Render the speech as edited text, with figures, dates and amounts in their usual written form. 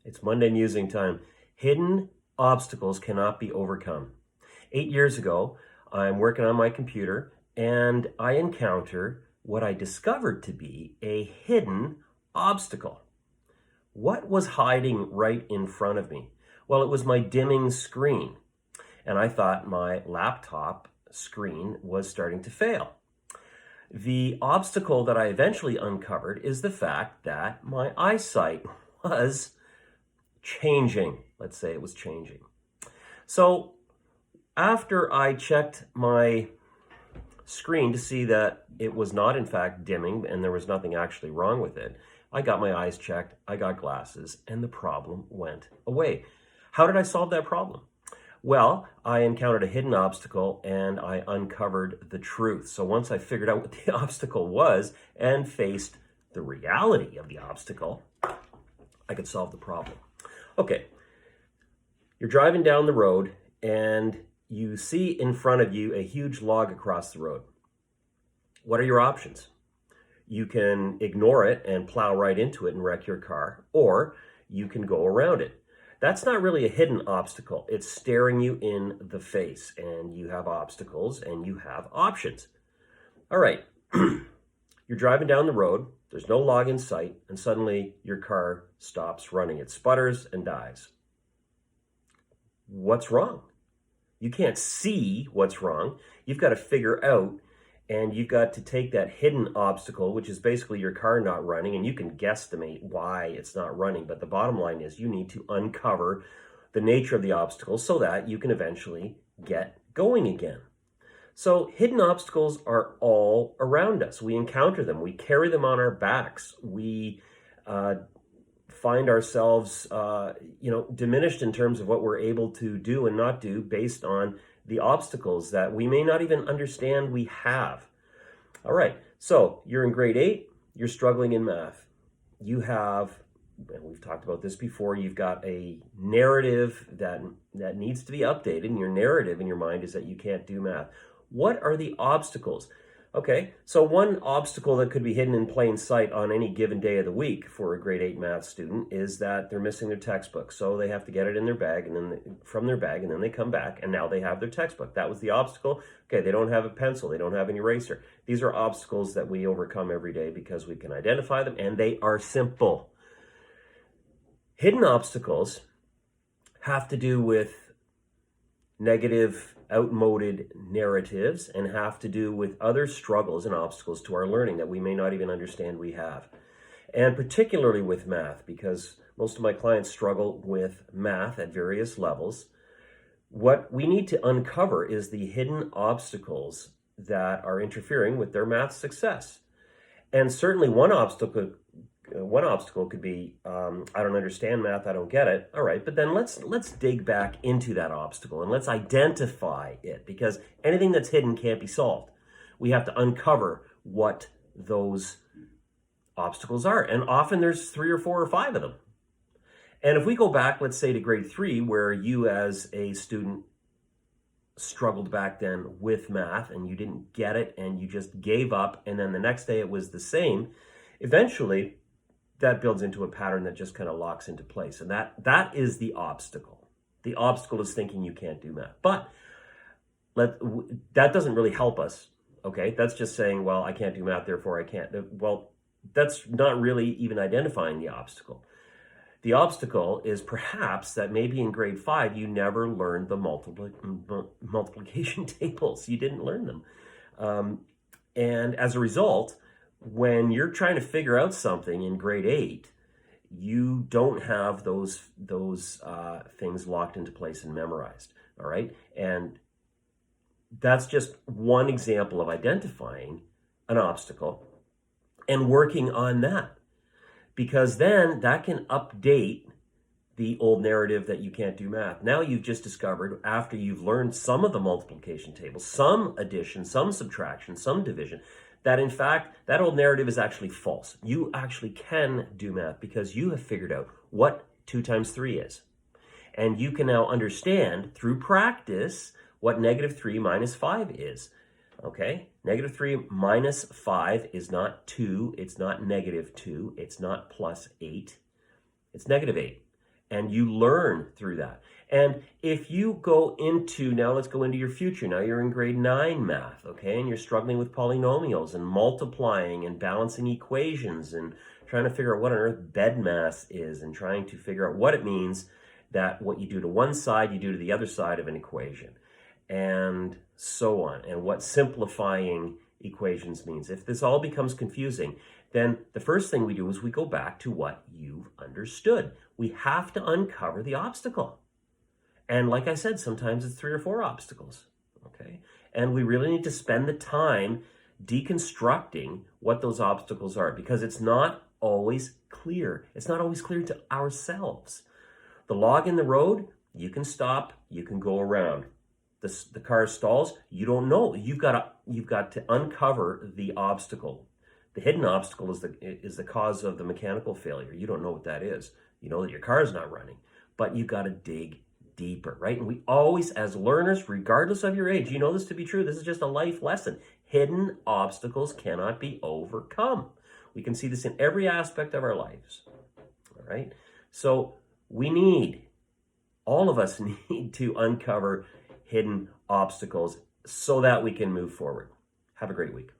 It's Monday musing time. Hidden obstacles cannot be overcome. 8 years ago, I'm working on my computer and I encounter what I discovered to be a hidden obstacle. What was hiding right in front of me? Well, it was my dimming screen. And I thought my laptop screen was starting to fail. The obstacle that I eventually uncovered is the fact that my eyesight was changing. Let's say it was changing. So after I checked my screen to see that it was not in fact dimming and there was nothing actually wrong with it, I got my eyes checked, I got glasses, and the problem went away. How did I solve that problem? Well, I encountered a hidden obstacle and I uncovered the truth. So once I figured out what the obstacle was and faced the reality of the obstacle, I could solve the problem. Okay, you're driving down the road and you see in front of you a huge log across the road. What are your options? You can ignore it and plow right into it and wreck your car, or you can go around it. That's not really a hidden obstacle. It's staring you in the face, and you have obstacles and you have options. All right, you're driving down the road, there's no log in sight, and suddenly your car stops running. It sputters and dies. What's wrong? You can't see what's wrong. You've got to figure out, and you've got to take that hidden obstacle, which is basically your car not running, and you can guesstimate why it's not running. But the bottom line is you need to uncover the nature of the obstacle so that you can eventually get going again. So hidden obstacles are all around us. We encounter them. We carry them on our backs. We find ourselves, diminished in terms of what we're able to do and not do based on the obstacles that we may not even understand we have. All right, so you're in grade 8, you're struggling in math. You have, and we've talked about this before, you've got a narrative that needs to be updated, and your narrative in your mind is that you can't do math. What are the obstacles? Okay, so one obstacle that could be hidden in plain sight on any given day of the week for a grade 8 math student is that they're missing their textbook. So they have to get it in their bag and then from their bag, and then they come back and now they have their textbook. That was the obstacle. Okay, they don't have a pencil, they don't have an eraser. These are obstacles that we overcome every day because we can identify them and they are simple. Hidden obstacles have to do with negative, outmoded narratives and have to do with other struggles and obstacles to our learning that we may not even understand we have. And particularly with math, because most of my clients struggle with math at various levels. What we need to uncover is the hidden obstacles that are interfering with their math success. And certainly one obstacle could be, I don't understand math, I don't get it. All right, but then let's dig back into that obstacle and let's identify it, because anything that's hidden can't be solved. We have to uncover what those obstacles are. And often there's 3 or 4 or 5 of them. And if we go back, let's say to grade 3, where you as a student struggled back then with math and you didn't get it and you just gave up, and then the next day it was the same, eventually that builds into a pattern that just kind of locks into place. And that is the obstacle. The obstacle is thinking you can't do math. But that doesn't really help us, okay? That's just saying, well, I can't do math, therefore I can't. Well, that's not really even identifying the obstacle. The obstacle is perhaps that maybe in grade 5, you never learned the multiplication tables. You didn't learn them. And as a result, when you're trying to figure out something in grade 8, you don't have those things locked into place and memorized, all right? And that's just one example of identifying an obstacle and working on that, because then that can update the old narrative that you can't do math. Now you've just discovered, after you've learned some of the multiplication tables, some addition, some subtraction, some division, that in fact, that old narrative is actually false. You actually can do math because you have figured out what 2 times 3 is. And you can now understand through practice what -3 minus 5 is. Okay? -3 minus 5 is not 2, it's not -2, it's not +8, it's -8. and you learn through that. And if you go into, now let's go into your future. Now you're in grade 9 math, okay? And you're struggling with polynomials and multiplying and balancing equations and trying to figure out what on earth bed mass is and trying to figure out what it means that what you do to one side, you do to the other side of an equation, and so on, and what simplifying equations means. If this all becomes confusing, then the first thing we do is we go back to what you've understood. We have to uncover the obstacle. And like I said, sometimes it's 3 or 4 obstacles, okay? And we really need to spend the time deconstructing what those obstacles are, because it's not always clear. It's not always clear to ourselves. The log in the road, you can stop, you can go around. The car stalls, you don't know. You've got to uncover the obstacle. The hidden obstacle is the cause of the mechanical failure. You don't know what that is. You know that your car is not running, but you've got to dig deeper, right? And we always, as learners, regardless of your age, you know this to be true. This is just a life lesson. Hidden obstacles cannot be overcome. We can see this in every aspect of our lives, all right? So all of us need to uncover hidden obstacles so that we can move forward. Have a great week.